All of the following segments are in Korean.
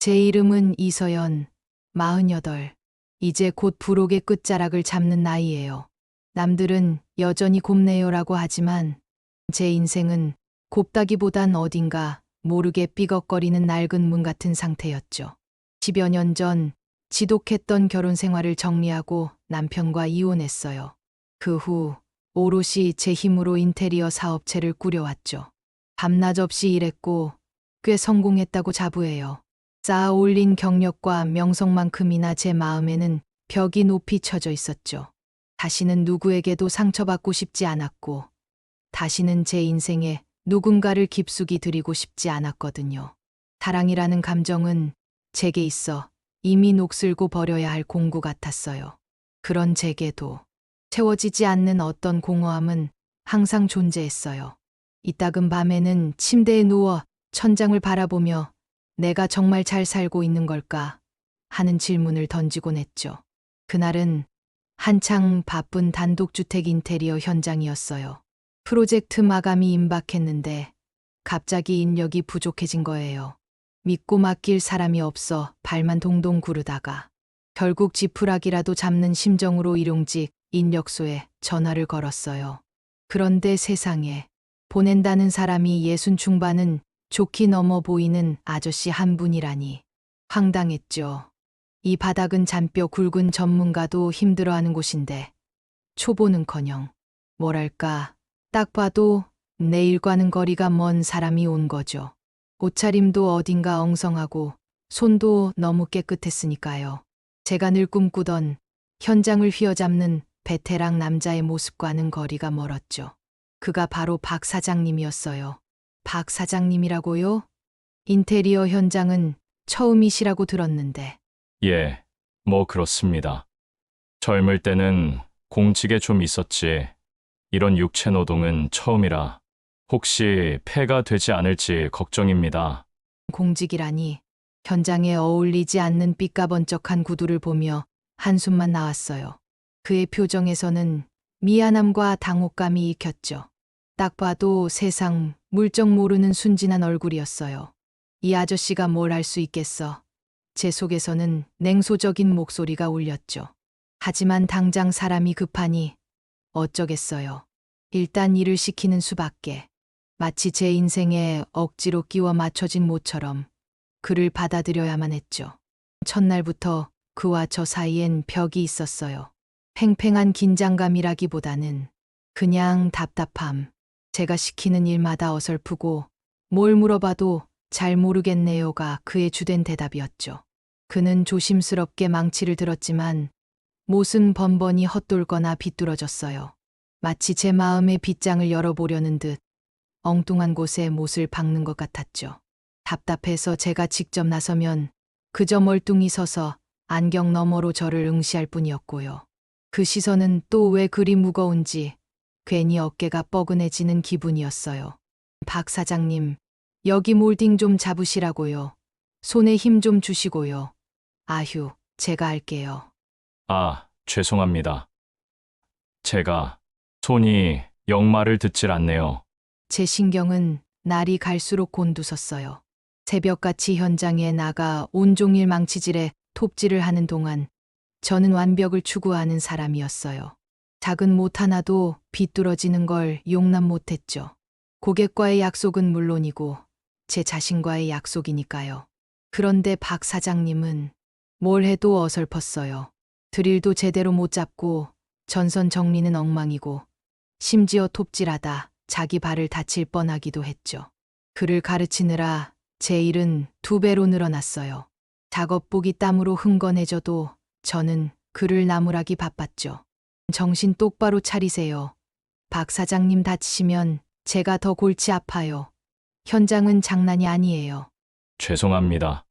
제 이름은 이서연, 48. 이제 곧 부록의 끝자락을 잡는 나이예요. 남들은 여전히 곱네요라고 하지만 제 인생은 곱다기보단 어딘가 모르게 삐걱거리는 낡은 문 같은 상태였죠. 10여 년 전 지독했던 결혼 생활을 정리하고 남편과 이혼했어요. 그 후 오롯이 제 힘으로 인테리어 사업체를 꾸려왔죠. 밤낮 없이 일했고 꽤 성공했다고 자부해요. 쌓아 올린 경력과 명성만큼이나 제 마음에는 벽이 높이 쳐져 있었죠. 다시는 누구에게도 상처받고 싶지 않았고, 다시는 제 인생에 누군가를 깊숙이 들이고 싶지 않았거든요. 사랑이라는 감정은 제게 있어 이미 녹슬고 버려야 할 공구 같았어요. 그런 제게도 채워지지 않는 어떤 공허함은 항상 존재했어요. 이따금 밤에는 침대에 누워 천장을 바라보며 내가 정말 잘 살고 있는 걸까 하는 질문을 던지곤 했죠. 그날은 한창 바쁜 단독주택 인테리어 현장이었어요. 프로젝트 마감이 임박했는데 갑자기 인력이 부족해진 거예요. 믿고 맡길 사람이 없어 발만 동동 구르다가 결국 지푸라기라도 잡는 심정으로 일용직 인력소에 전화를 걸었어요. 그런데 세상에 보낸다는 사람이 60 중반은 좋게 넘어 보이는 아저씨 한 분이라니 황당했죠. 이 바닥은 잔뼈 굵은 전문가도 힘들어하는 곳인데 초보는커녕 뭐랄까 딱 봐도 내 일과는 거리가 먼 사람이 온 거죠. 옷차림도 어딘가 엉성하고 손도 너무 깨끗했으니까요. 제가 늘 꿈꾸던 현장을 휘어잡는 베테랑 남자의 모습과는 거리가 멀었죠. 그가 바로 박 사장님이었어요. 박 사장님이라고요? 인테리어 현장은 처음이시라고 들었는데. 예, 뭐 그렇습니다. 젊을 때는 공직에 좀 있었지. 이런 육체 노동은 처음이라 혹시 폐가 되지 않을지 걱정입니다. 공직이라니. 현장에 어울리지 않는 삐까번쩍한 구두를 보며 한숨만 나왔어요. 그의 표정에서는 미안함과 당혹감이 익혔죠. 딱 봐도 세상 물정 모르는 순진한 얼굴이었어요. 이 아저씨가 뭘 할 수 있겠어. 제 속에서는 냉소적인 목소리가 울렸죠. 하지만 당장 사람이 급하니 어쩌겠어요. 일단 일을 시키는 수밖에. 마치 제 인생에 억지로 끼워 맞춰진 모처럼 그를 받아들여야만 했죠. 첫날부터 그와 저 사이엔 벽이 있었어요. 팽팽한 긴장감이라기보다는 그냥 답답함. 제가 시키는 일마다 어설프고 뭘 물어봐도 잘 모르겠네요가 그의 주된 대답이었죠. 그는 조심스럽게 망치를 들었지만 못은 번번이 헛돌거나 비뚤어졌어요. 마치 제 마음의 빗장을 열어보려는 듯 엉뚱한 곳에 못을 박는 것 같았죠. 답답해서 제가 직접 나서면 그저 멀뚱히 서서 안경 너머로 저를 응시할 뿐이었고요. 그 시선은 또 왜 그리 무거운지 괜히 어깨가 뻐근해지는 기분이었어요. 박 사장님, 여기 몰딩 좀 잡으시라고요. 손에 힘 좀 주시고요. 아휴, 제가 할게요. 아, 죄송합니다. 제가 손이 영 말을 듣질 않네요. 제 신경은 날이 갈수록 곤두섰어요. 새벽같이 현장에 나가 온종일 망치질에 톱질을 하는 동안 저는 완벽을 추구하는 사람이었어요. 작은 못 하나도 비뚤어지는 걸 용납 못했죠. 고객과의 약속은 물론이고 제 자신과의 약속이니까요. 그런데 박 사장님은 뭘 해도 어설펐어요. 드릴도 제대로 못 잡고 전선 정리는 엉망이고 심지어 톱질하다 자기 발을 다칠 뻔하기도 했죠. 그를 가르치느라 제 일은 2배로 늘어났어요. 작업복이 땀으로 흥건해져도 저는 그를 나무라기 바빴죠. 정신 똑바로 차리세요. 박 사장님 다치시면 제가 더 골치 아파요. 현장은 장난이 아니에요. 죄송합니다.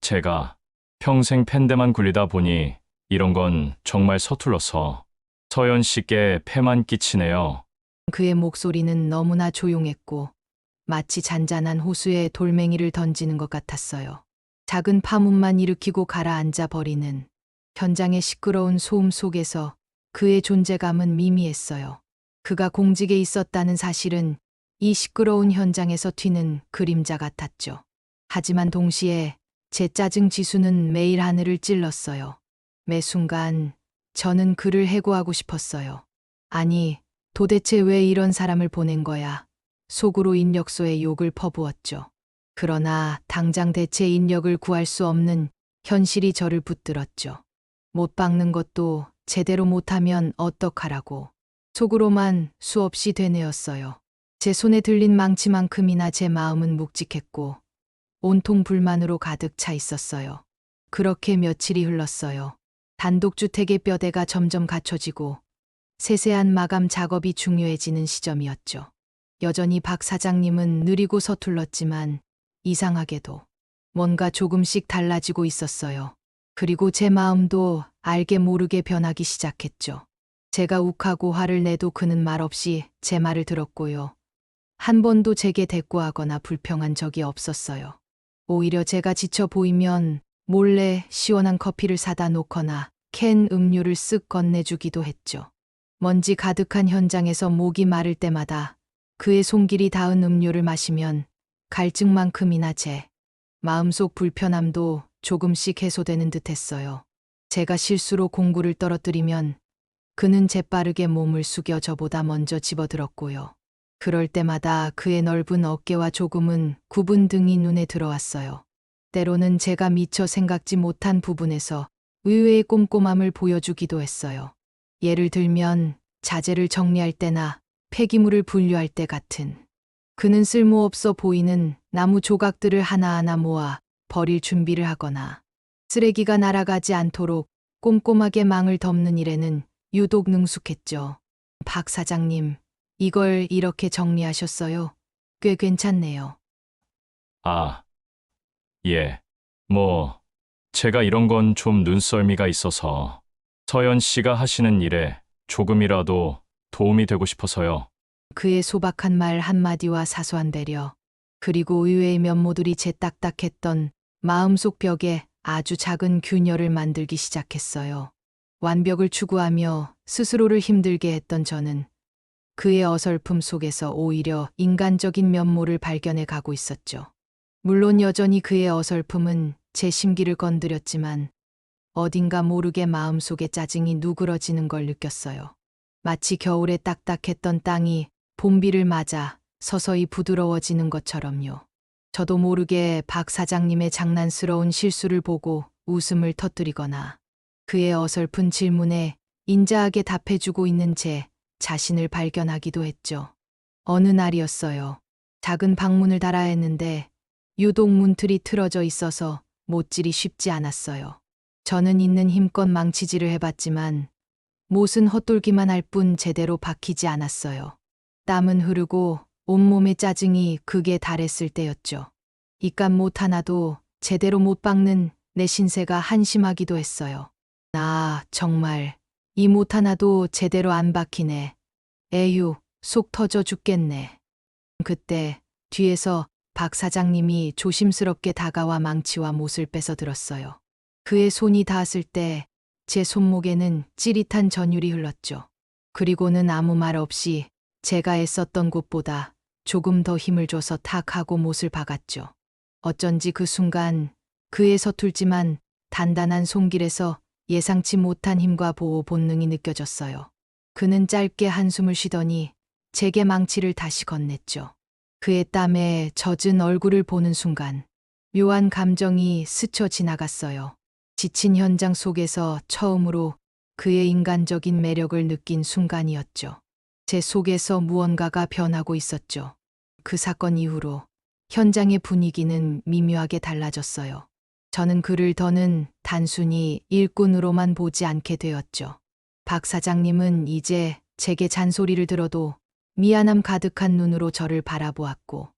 제가 평생 pen대만 굴리다 보니 이런 건 정말 서툴러서 서연 씨께 폐만 끼치네요. 그의 목소리는 너무나 조용했고 마치 잔잔한 호수에 돌멩이를 던지는 것 같았어요. 작은 파문만 일으키고 가라앉아 버리는 현장의 시끄러운 소음 속에서 그의 존재감은 미미했어요. 그가 공직에 있었다는 사실은 이 시끄러운 현장에서 튀는 그림자 같았죠. 하지만 동시에 제 짜증 지수는 매일 하늘을 찔렀어요. 매 순간 저는 그를 해고하고 싶었어요. 아니, 도대체 왜 이런 사람을 보낸 거야? 속으로 인력소에 욕을 퍼부었죠. 그러나 당장 대체 인력을 구할 수 없는 현실이 저를 붙들었죠. 못 박는 것도 제대로 못하면 어떡하라고. 속으로만 수없이 되뇌었어요. 제 손에 들린 망치만큼이나 제 마음은 묵직했고 온통 불만으로 가득 차 있었어요. 그렇게 며칠이 흘렀어요. 단독주택의 뼈대가 점점 갖춰지고 세세한 마감 작업이 중요해지는 시점이었죠. 여전히 박 사장님은 느리고 서툴렀지만 이상하게도 뭔가 조금씩 달라지고 있었어요. 그리고 제 마음도 알게 모르게 변하기 시작했죠. 제가 욱하고 화를 내도 그는 말없이 제 말을 들었고요. 한 번도 제게 대꾸하거나 불평한 적이 없었어요. 오히려 제가 지쳐 보이면 몰래 시원한 커피를 사다 놓거나 캔 음료를 쓱 건네주기도 했죠. 먼지 가득한 현장에서 목이 마를 때마다 그의 손길이 닿은 음료를 마시면 갈증만큼이나 제 마음속 불편함도 조금씩 해소되는 듯 했어요. 제가 실수로 공구를 떨어뜨리면 그는 재빠르게 몸을 숙여 저보다 먼저 집어들었고요. 그럴 때마다 그의 넓은 어깨와 조금은 굽은 등이 눈에 들어왔어요. 때로는 제가 미처 생각지 못한 부분에서 의외의 꼼꼼함을 보여주기도 했어요. 예를 들면 자재를 정리할 때나 폐기물을 분류할 때 같은. 그는 쓸모없어 보이는 나무 조각들을 하나하나 모아 버릴 준비를 하거나 쓰레기가 날아가지 않도록 꼼꼼하게 망을 덮는 일에는 유독 능숙했죠. 박 사장님, 이걸 이렇게 정리하셨어요? 꽤 괜찮네요. 아, 예. 뭐, 제가 이런 건 좀 눈썰미가 있어서 서연 씨가 하시는 일에 조금이라도 도움이 되고 싶어서요. 그의 소박한 말 한마디와 사소한 배려, 그리고 의외의 면모들이 제 딱딱했던 마음속 벽에 아주 작은 균열을 만들기 시작했어요. 완벽을 추구하며 스스로를 힘들게 했던 저는 그의 어설픔 속에서 오히려 인간적인 면모를 발견해 가고 있었죠. 물론 여전히 그의 어설픔은 제 심기를 건드렸지만 어딘가 모르게 마음속에 짜증이 누그러지는 걸 느꼈어요. 마치 겨울에 딱딱했던 땅이 봄비를 맞아 서서히 부드러워지는 것처럼요. 저도 모르게 박 사장님의 장난스러운 실수를 보고 웃음을 터뜨리거나 그의 어설픈 질문에 인자하게 답해주고 있는 제 자신을 발견하기도 했죠. 어느 날이었어요. 작은 방문을 달아야 했는데 유독 문틀이 틀어져 있어서 못질이 쉽지 않았어요. 저는 있는 힘껏 망치질을 해봤지만 못은 헛돌기만 할 뿐 제대로 박히지 않았어요. 땀은 흐르고 온몸에 짜증이 극에 달했을 때였죠. 입간 못 하나도 제대로 못 박는 내 신세가 한심하기도 했어요. 아, 정말 이 못 하나도 제대로 안 박히네. 에휴, 속 터져 죽겠네. 그때 뒤에서 박 사장님이 조심스럽게 다가와 망치와 못을 뺏어 들었어요. 그의 손이 닿았을 때 제 손목에는 찌릿한 전율이 흘렀죠. 그리고는 아무 말 없이 제가 애썼던 곳보다 조금 더 힘을 줘서 탁 하고 못을 박았죠. 어쩐지 그 순간 그의 서툴지만 단단한 손길에서 예상치 못한 힘과 보호 본능이 느껴졌어요. 그는 짧게 한숨을 쉬더니 제게 망치를 다시 건넸죠. 그의 땀에 젖은 얼굴을 보는 순간 묘한 감정이 스쳐 지나갔어요. 지친 현장 속에서 처음으로 그의 인간적인 매력을 느낀 순간이었죠. 제 속에서 무언가가 변하고 있었죠. 그 사건 이후로 현장의 분위기는 미묘하게 달라졌어요. 저는 그를 더는 단순히 일꾼으로만 보지 않게 되었죠. 박 사장님은 이제 제게 잔소리를 들어도 미안함 가득한 눈으로 저를 바라보았고,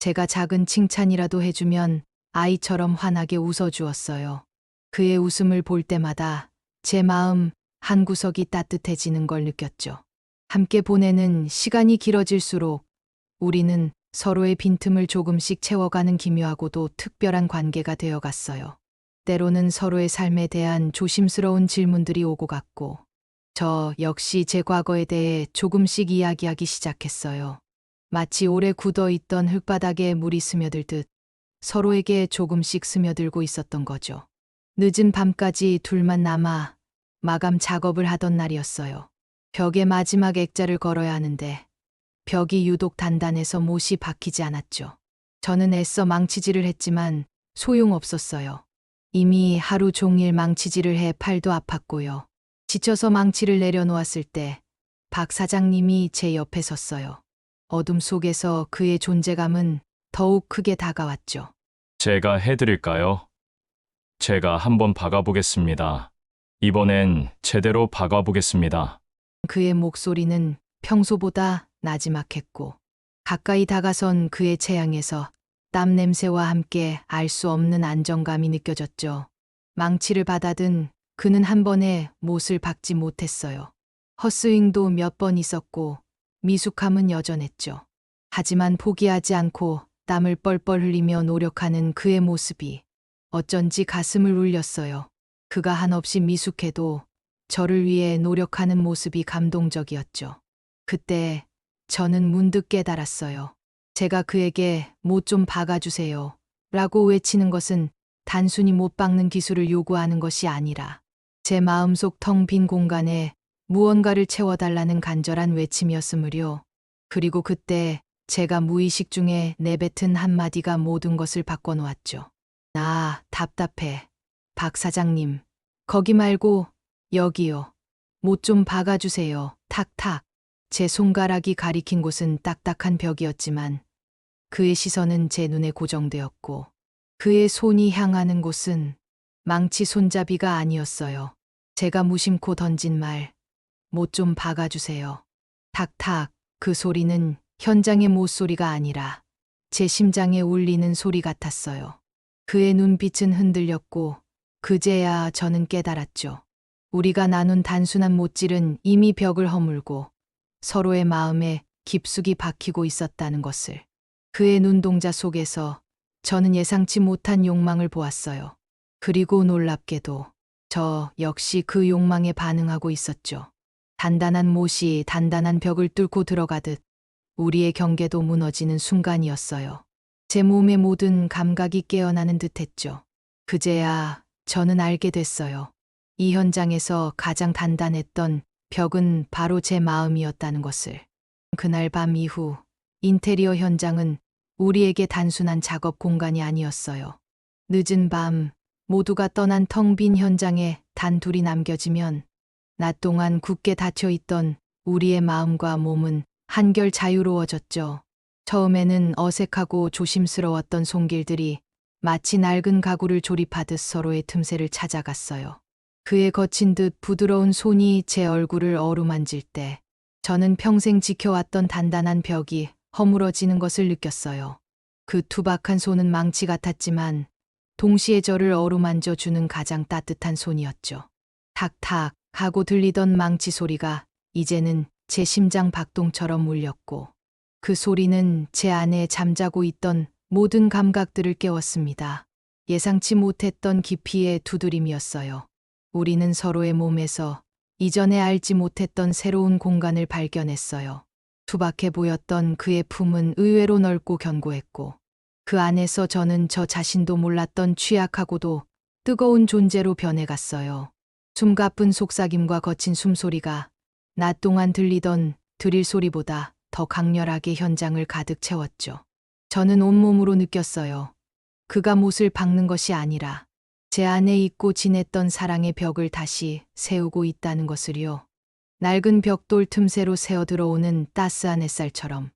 제가 작은 칭찬이라도 해주면 아이처럼 환하게 웃어주었어요. 그의 웃음을 볼 때마다 제 마음 한구석이 따뜻해지는 걸 느꼈죠. 함께 보내는 시간이 길어질수록 우리는 서로의 빈틈을 조금씩 채워가는 기묘하고도 특별한 관계가 되어갔어요. 때로는 서로의 삶에 대한 조심스러운 질문들이 오고 갔고, 저 역시 제 과거에 대해 조금씩 이야기하기 시작했어요. 마치 오래 굳어있던 흙바닥에 물이 스며들듯 서로에게 조금씩 스며들고 있었던 거죠. 늦은 밤까지 둘만 남아 마감 작업을 하던 날이었어요. 벽에 마지막 액자를 걸어야 하는데 벽이 유독 단단해서 못이 박히지 않았죠. 저는 애써 망치질을 했지만 소용없었어요. 이미 하루 종일 망치질을 해 팔도 아팠고요. 지쳐서 망치를 내려놓았을 때 박 사장님이 제 옆에 섰어요. 어둠 속에서 그의 존재감은 더욱 크게 다가왔죠. 제가 해드릴까요? 제가 한번 박아보겠습니다. 이번엔 제대로 박아보겠습니다. 그의 목소리는 평소보다 나지막했고 가까이 다가선 그의 체향에서 땀 냄새와 함께 알 수 없는 안정감이 느껴졌죠. 망치를 받아든 그는 한 번에 못을 박지 못했어요. 헛스윙도 몇 번 있었고 미숙함은 여전했죠. 하지만 포기하지 않고 땀을 뻘뻘 흘리며 노력하는 그의 모습이 어쩐지 가슴을 울렸어요. 그가 한없이 미숙해도 저를 위해 노력하는 모습이 감동적이었죠. 그때 저는 문득 깨달았어요. 제가 그에게 못 좀 박아주세요 라고 외치는 것은 단순히 못 박는 기술을 요구하는 것이 아니라 제 마음속 텅 빈 공간에 무언가를 채워달라는 간절한 외침이었으므요. 그리고 그때 제가 무의식 중에 내뱉은 한마디가 모든 것을 바꿔놓았죠. 나 답답해. 박 사장님, 거기 말고 여기요. 못 좀 박아주세요. 탁탁. 제 손가락이 가리킨 곳은 딱딱한 벽이었지만 그의 시선은 제 눈에 고정되었고 그의 손이 향하는 곳은 망치 손잡이가 아니었어요. 제가 무심코 던진 말, 못 좀 박아주세요. 탁탁. 그 소리는 현장의 못소리가 아니라 제 심장에 울리는 소리 같았어요. 그의 눈빛은 흔들렸고 그제야 저는 깨달았죠. 우리가 나눈 단순한 못질은 이미 벽을 허물고 서로의 마음에 깊숙이 박히고 있었다는 것을. 그의 눈동자 속에서 저는 예상치 못한 욕망을 보았어요. 그리고 놀랍게도 저 역시 그 욕망에 반응하고 있었죠. 단단한 못이 단단한 벽을 뚫고 들어가듯 우리의 경계도 무너지는 순간이었어요. 제 몸의 모든 감각이 깨어나는 듯했죠. 그제야 저는 알게 됐어요. 이 현장에서 가장 단단했던 벽은 바로 제 마음이었다는 것을. 그날 밤 이후 인테리어 현장은 우리에게 단순한 작업 공간이 아니었어요. 늦은 밤 모두가 떠난 텅 빈 현장에 단 둘이 남겨지면 낮 동안 굳게 닫혀있던 우리의 마음과 몸은 한결 자유로워졌죠. 처음에는 어색하고 조심스러웠던 손길들이 마치 낡은 가구를 조립하듯 서로의 틈새를 찾아갔어요. 그의 거친 듯 부드러운 손이 제 얼굴을 어루만질 때 저는 평생 지켜왔던 단단한 벽이 허물어지는 것을 느꼈어요. 그 투박한 손은 망치 같았지만 동시에 저를 어루만져 주는 가장 따뜻한 손이었죠. 탁탁 하고 들리던 망치 소리가 이제는 제 심장 박동처럼 울렸고 그 소리는 제 안에 잠자고 있던 모든 감각들을 깨웠습니다. 예상치 못했던 깊이의 두드림이었어요. 우리는 서로의 몸에서 이전에 알지 못했던 새로운 공간을 발견했어요. 투박해 보였던 그의 품은 의외로 넓고 견고했고 그 안에서 저는 저 자신도 몰랐던 취약하고도 뜨거운 존재로 변해갔어요. 숨가쁜 속삭임과 거친 숨소리가 낮 동안 들리던 드릴 소리보다 더 강렬하게 현장을 가득 채웠죠. 저는 온몸으로 느꼈어요. 그가 못을 박는 것이 아니라 제 안에 잊고 지냈던 사랑의 벽을 다시 세우고 있다는 것을요. 낡은 벽돌 틈새로 새어 들어오는 따스한 햇살처럼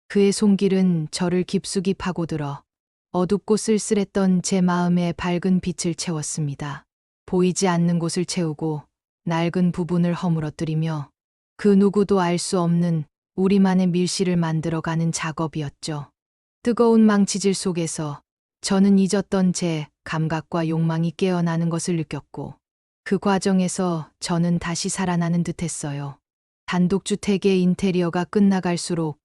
그의 손길은 저를 깊숙이 파고들어 어둡고 쓸쓸했던 제 마음에 밝은 빛을 채웠습니다. 보이지 않는 곳을 채우고 낡은 부분을 허물어뜨리며 그 누구도 알 수 없는 우리만의 밀실을 만들어가는 작업이었죠. 뜨거운 망치질 속에서 저는 잊었던 제 감각과 욕망이 깨어나는 것을 느꼈고 그 과정에서 저는 다시 살아나는 듯했어요. 단독주택의 인테리어가 끝나갈수록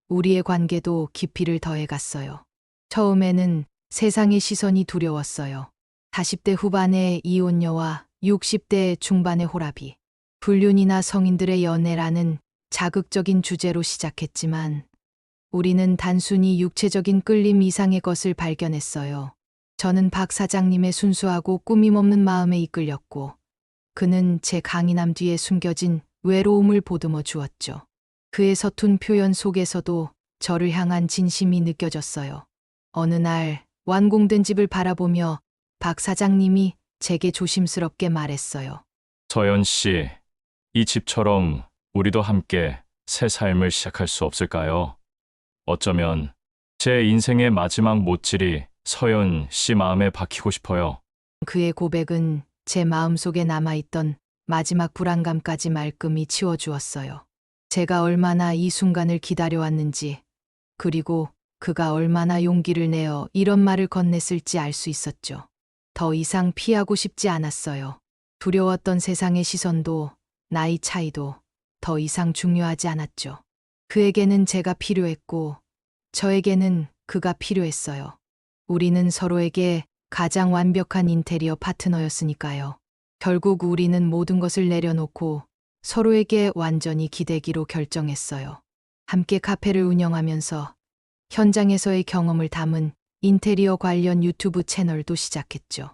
우리의 관계도 깊이를 더해갔어요. 처음에는 세상의 시선이 두려웠어요. 40대 후반의 이혼녀와 60대 중반의 호라비, 불륜이나 성인들의 연애라는 자극적인 주제로 시작했지만 우리는 단순히 육체적인 끌림 이상의 것을 발견했어요. 저는 박 사장님의 순수하고 꾸밈없는 마음에 이끌렸고, 그는 제 강인함 뒤에 숨겨진 외로움을 보듬어 주었죠. 그의 서툰 표현 속에서도 저를 향한 진심이 느껴졌어요. 어느 날 완공된 집을 바라보며 박 사장님이 제게 조심스럽게 말했어요. 서연 씨, 이 집처럼 우리도 함께 새 삶을 시작할 수 없을까요? 어쩌면 제 인생의 마지막 못질이 서연 씨 마음에 박히고 싶어요. 그의 고백은 제 마음속에 남아있던 마지막 불안감까지 말끔히 치워주었어요. 제가 얼마나 이 순간을 기다려왔는지, 그리고 그가 얼마나 용기를 내어 이런 말을 건넸을지 알 수 있었죠. 더 이상 피하고 싶지 않았어요. 두려웠던 세상의 시선도 나이 차이도 더 이상 중요하지 않았죠. 그에게는 제가 필요했고, 저에게는 그가 필요했어요. 우리는 서로에게 가장 완벽한 인테리어 파트너였으니까요. 결국 우리는 모든 것을 내려놓고 서로에게 완전히 기대기로 결정했어요. 함께 카페를 운영하면서 현장에서의 경험을 담은 인테리어 관련 유튜브 채널도 시작했죠.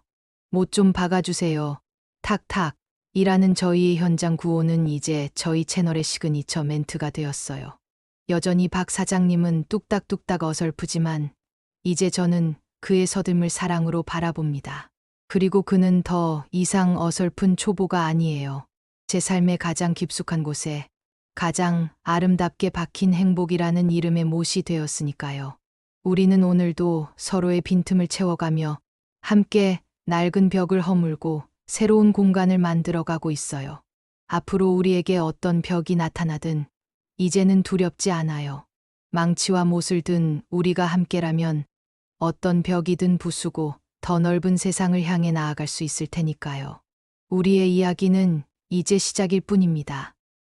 못 좀 박아주세요. 탁탁. 이라는 저희의 현장 구호는 이제 저희 채널의 시그니처 멘트가 되었어요. 여전히 박 사장님은 뚝딱뚝딱 어설프지만 이제 저는 그의 서듬을 사랑으로 바라봅니다. 그리고 그는 더 이상 어설픈 초보가 아니에요. 제 삶의 가장 깊숙한 곳에 가장 아름답게 박힌 행복이라는 이름의 못이 되었으니까요. 우리는 오늘도 서로의 빈틈을 채워가며 함께 낡은 벽을 허물고 새로운 공간을 만들어가고 있어요. 앞으로 우리에게 어떤 벽이 나타나든 이제는 두렵지 않아요. 망치와 못을 든 우리가 함께라면 어떤 벽이든 부수고 더 넓은 세상을 향해 나아갈 수 있을 테니까요. 우리의 이야기는 이제 시작일 뿐입니다.